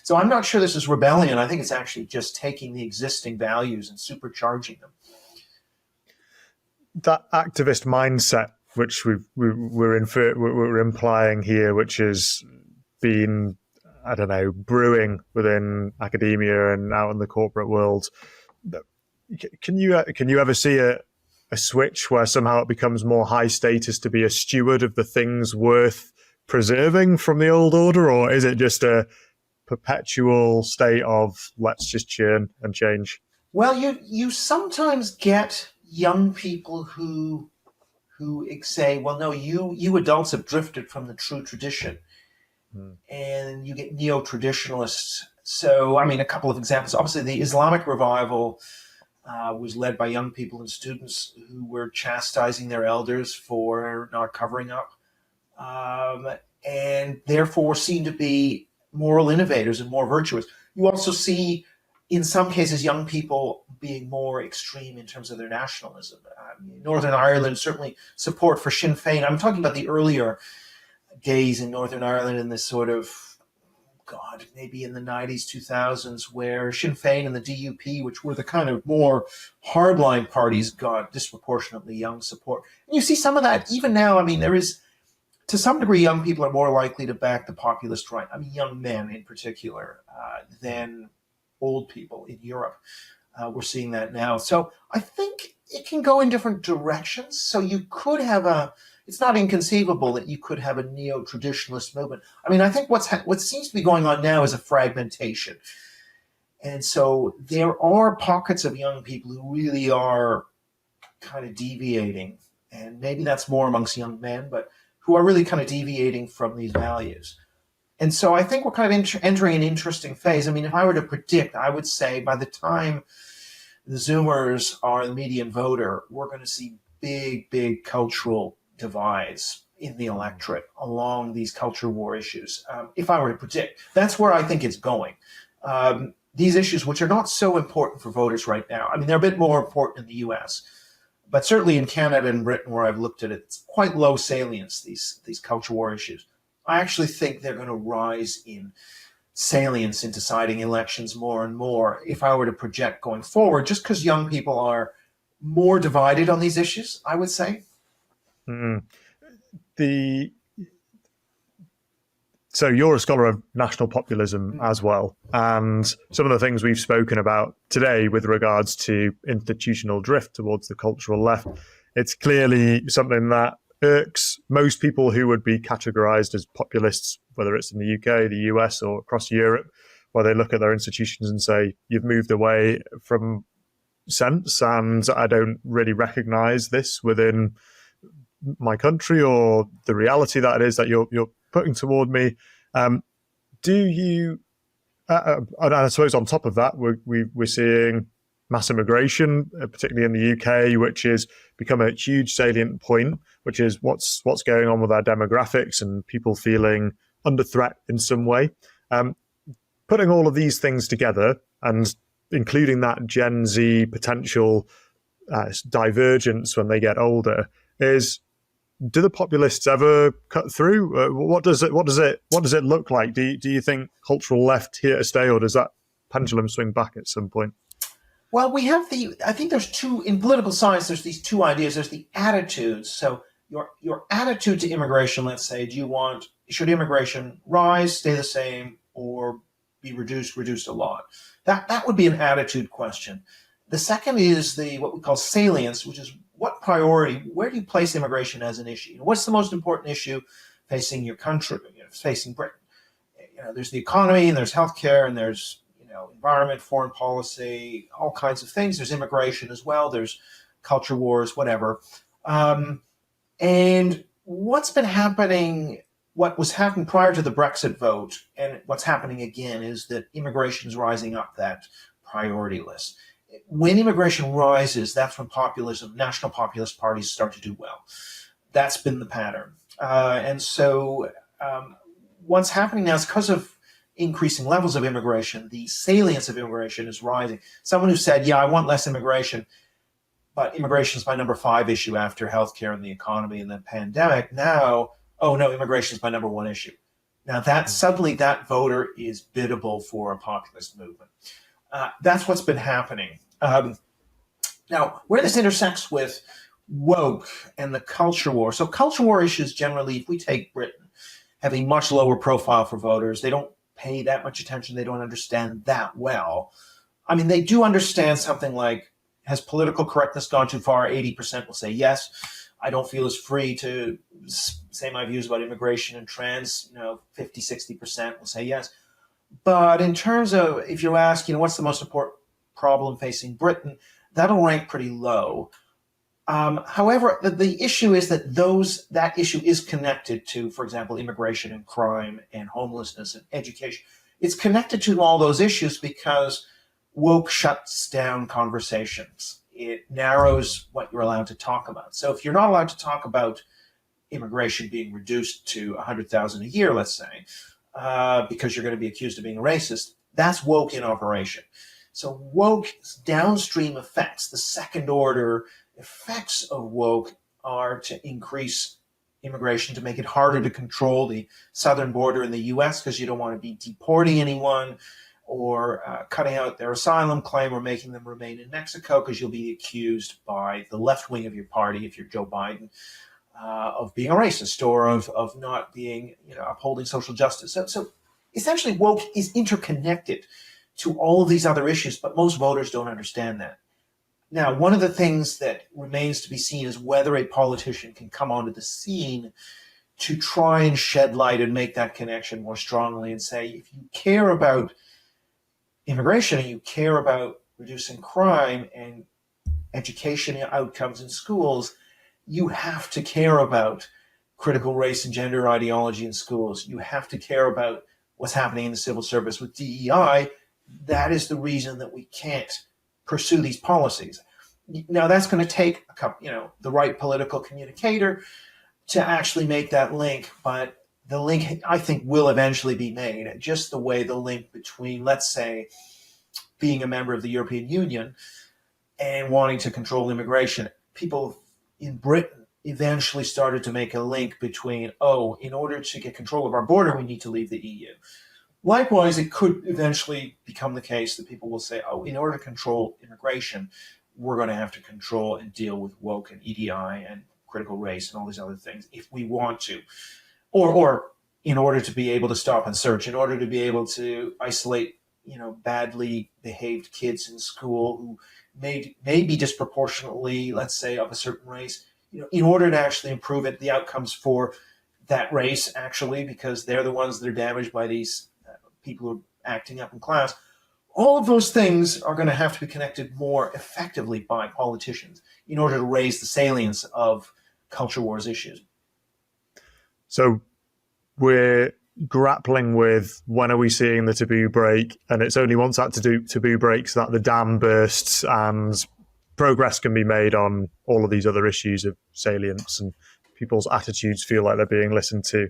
So I'm not sure this is rebellion. I think it's actually just taking the existing values and supercharging them. That activist mindset, which we're implying here, which has been, brewing within academia and out in the corporate world. Can you ever see a switch where somehow it becomes more high status to be a steward of the things worth preserving from the old order, or is it just a perpetual state of let's just churn and change? Well, you sometimes get young people who say, well, no, you adults have drifted from the true tradition. And you get neo-traditionalists. So, a couple of examples. Obviously, the Islamic revival was led by young people and students who were chastising their elders for not covering up, and therefore seen to be moral innovators and more virtuous. You also see, in some cases, young people being more extreme in terms of their nationalism. Northern Ireland, certainly support for Sinn Féin. I'm talking about the earlier days in Northern Ireland in this sort of, maybe in the 90s, 2000s, where Sinn Féin and the DUP, which were the kind of more hardline parties, got disproportionately young support. And you see some of that even now. There is, to some degree, young people are more likely to back the populist right. Young men in particular, than old people in Europe. We're seeing that now. So I think it can go in different directions. So you could have it's not inconceivable that you could have a neo-traditionalist movement. I think what seems to be going on now is a fragmentation. And so there are pockets of young people who really are kind of deviating, and maybe that's more amongst young men, but who are really kind of deviating from these values. And so I think we're kind of entering an interesting phase. If I were to predict, I would say by the time the Zoomers are the median voter, we're going to see big, big cultural divides in the electorate along these culture war issues. If I were to predict, that's where I think it's going. These issues, which are not so important for voters right now, they're a bit more important in the US, but certainly in Canada and Britain, where I've looked at it, it's quite low salience, these culture war issues. I actually think they're going to rise in salience in deciding elections more and more if I were to project going forward, just because young people are more divided on these issues, I would say. Mm. So you're a scholar of national populism as well. And some of the things we've spoken about today with regards to institutional drift towards the cultural left, it's clearly something that irks most people who would be categorized as populists, whether it's in the UK, the US, or across Europe, where they look at their institutions and say, you've moved away from sense, and I don't really recognize this within my country or the reality that it is that you're putting toward me. Do you, and I suppose on top of that, we're seeing mass immigration, particularly in the UK, which has become a huge salient point, which is what's going on with our demographics and people feeling under threat in some way. Putting all of these things together and including that Gen Z potential divergence when they get older, do the populists ever cut through? What does it look like? Do you think cultural left here to stay, or does that pendulum swing back at some point? Well, I think there's two, in political science, there's these two ideas. There's the attitudes. So your attitude to immigration, let's say, should immigration rise, stay the same, or be reduced a lot? That would be an attitude question. The second is what we call salience, which is where do you place immigration as an issue? What's the most important issue facing your country, facing Britain? There's the economy, and there's healthcare, and there's environment, foreign policy, all kinds of things. There's immigration as well. There's culture wars, whatever. And what's been happening, what was happening prior to the Brexit vote, and what's happening again, is that immigration is rising up that priority list. When immigration rises, that's when national populist parties start to do well. That's been the pattern. And so what's happening now is because of increasing levels of immigration, the salience of immigration is rising. Someone who said, I want less immigration, but immigration is my number 5 issue after healthcare and the economy and the pandemic. Now, oh no, immigration is my number 1 issue. Now suddenly that voter is biddable for a populist movement. That's what's been happening. Now, where this intersects with woke and the culture war. So culture war issues generally, if we take Britain, have a much lower profile for voters. They don't pay that much attention. They don't understand that well. I mean, they do understand something like, has political correctness gone too far? 80% will say yes. I don't feel as free to say my views about immigration and trans. 50, 60% will say yes. But in terms of, if you ask, what's the most important problem facing Britain, that'll rank pretty low. However, the issue is that issue is connected to, for example, immigration and crime and homelessness and education. It's connected to all those issues because woke shuts down conversations. It narrows what you're allowed to talk about. So if you're not allowed to talk about immigration being reduced to 100,000 a year, let's say, because you're going to be accused of being a racist, that's woke in operation. So woke's downstream effects, the second order effects of woke, are to increase immigration, to make it harder to control the southern border in the US because you don't want to be deporting anyone, or cutting out their asylum claim, or making them remain in Mexico because you'll be accused by the left wing of your party, if you're Joe Biden, of being a racist, or of not being, upholding social justice. So essentially woke is interconnected to all of these other issues, but most voters don't understand that. Now, one of the things that remains to be seen is whether a politician can come onto the scene to try and shed light and make that connection more strongly and say, if you care about immigration and you care about reducing crime and education outcomes in schools, you have to care about critical race and gender ideology in schools. You have to care about what's happening in the civil service with DEI. That is the reason that we can't pursue these policies. Now, that's going to take the right political communicator to actually make that link, but the link, I think, will eventually be made, just the way the link between, let's say, being a member of the European Union and wanting to control immigration. People in Britain eventually started to make a link between, in order to get control of our border, we need to leave the EU. Likewise, it could eventually become the case that people will say, in order to control immigration, we're going to have to control and deal with woke and EDI and critical race and all these other things if we want to. Or in order to be able to stop and search, in order to be able to isolate, badly behaved kids in school who may be disproportionately, let's say, of a certain race, in order to actually improve the outcomes for that race, actually, because they're the ones that are damaged by these people who are acting up in class. All of those things are going to have to be connected more effectively by politicians in order to raise the salience of culture wars issues. So we're grappling with when are we seeing the taboo break, and it's only once that taboo breaks that the dam bursts and progress can be made on all of these other issues of salience and people's attitudes feel like they're being listened to.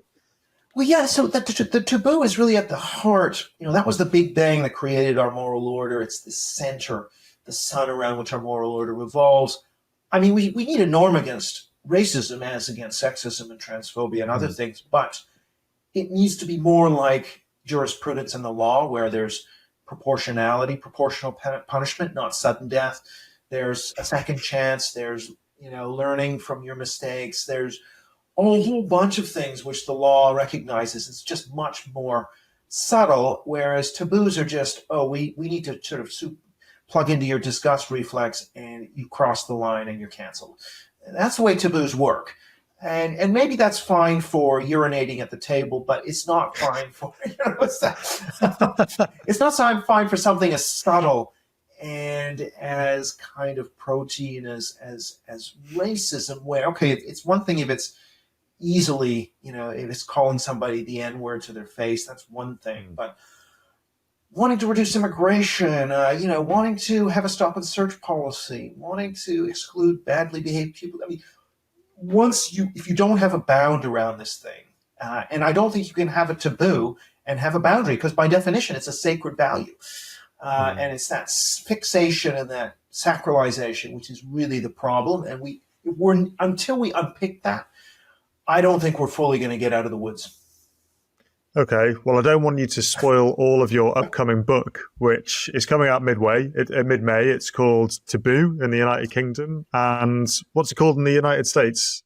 Well, yeah, so the taboo is really at the heart. That was the Big Bang that created our moral order. It's the center, the sun around which our moral order revolves. I mean, we need a norm against racism as against sexism and transphobia and other things, but it needs to be more like jurisprudence in the law, where there's proportionality, proportional punishment, not sudden death. There's a second chance. There's, learning from your mistakes. There's a whole bunch of things which the law recognizes. It's just much more subtle, whereas taboos are just, we need to sort of plug into your disgust reflex and you cross the line and you're canceled. And that's the way taboos work. And maybe that's fine for urinating at the table, but it's not fine for, it's not fine for something as subtle and as kind of protein as racism, where, okay, it's one thing if it's easily, if it's calling somebody the N-word to their face, that's one thing. But wanting to reduce immigration, wanting to have a stop and search policy, wanting to exclude badly behaved people. I mean, if you don't have a bound around this thing, and I don't think you can have a taboo and have a boundary, because by definition, it's a sacred value. And it's that fixation and that sacralization, which is really the problem. And until we unpick that, I don't think we're fully going to get out of the woods. Okay, well, I don't want you to spoil all of your upcoming book, which is coming out mid-May. It's called Taboo in the United Kingdom. And what's it called in the United States?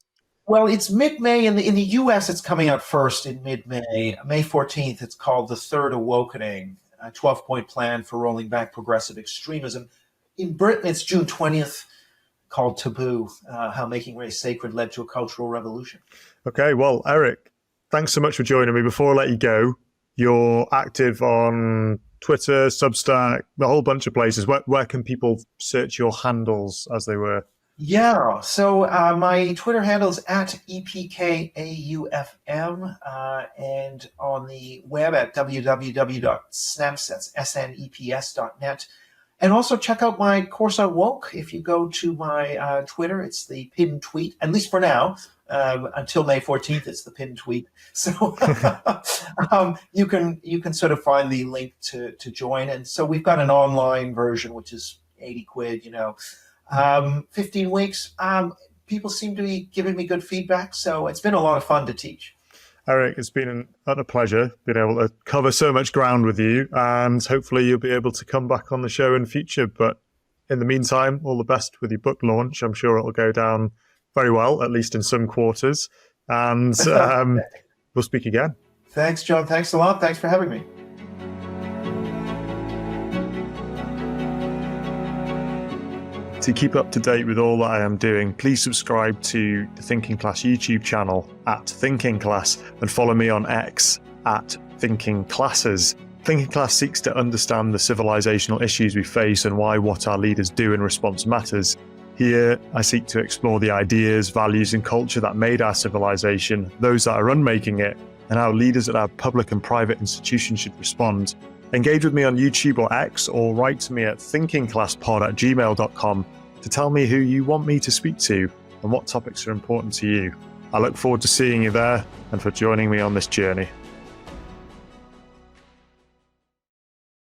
Well, it's mid-May. In the U.S., it's coming out first in mid-May. May 14th, it's called The Third Awakening, a 12-point plan for rolling back progressive extremism. In Britain, it's June 20th, called Taboo, How Making Race Sacred Led to a Cultural Revolution. Okay, well, Eric, thanks so much for joining me. Before I let you go, you're active on Twitter, Substack, a whole bunch of places. Where can people search your handles, as they were? Yeah, so my Twitter handle is at EPKAUFM, and on the web at www.sneps.net. And also check out my course on woke. If you go to my Twitter, it's the pinned tweet, at least for now. Until May 14th, it's the pinned tweet. So you can sort of find the link to join. And so we've got an online version, which is 80 quid, 15 weeks. People seem to be giving me good feedback. So it's been a lot of fun to teach. Eric, it's been an utter pleasure being able to cover so much ground with you, and hopefully you'll be able to come back on the show in future. But in the meantime, all the best with your book launch. I'm sure it'll go down very well, at least in some quarters. And we'll speak again. Thanks, John. Thanks a lot. Thanks for having me. To keep up to date with all that I am doing, please subscribe to the Thinking Class YouTube channel at Thinking Class and follow me on X at Thinking Classes. Thinking Class seeks to understand the civilizational issues we face and why what our leaders do in response matters. Here, I seek to explore the ideas, values, and culture that made our civilization, those that are unmaking it, and how leaders at our public and private institutions should respond. Engage with me on YouTube or X, or write to me at thinkingclasspod@gmail.com to tell me who you want me to speak to and what topics are important to you. I look forward to seeing you there and for joining me on this journey.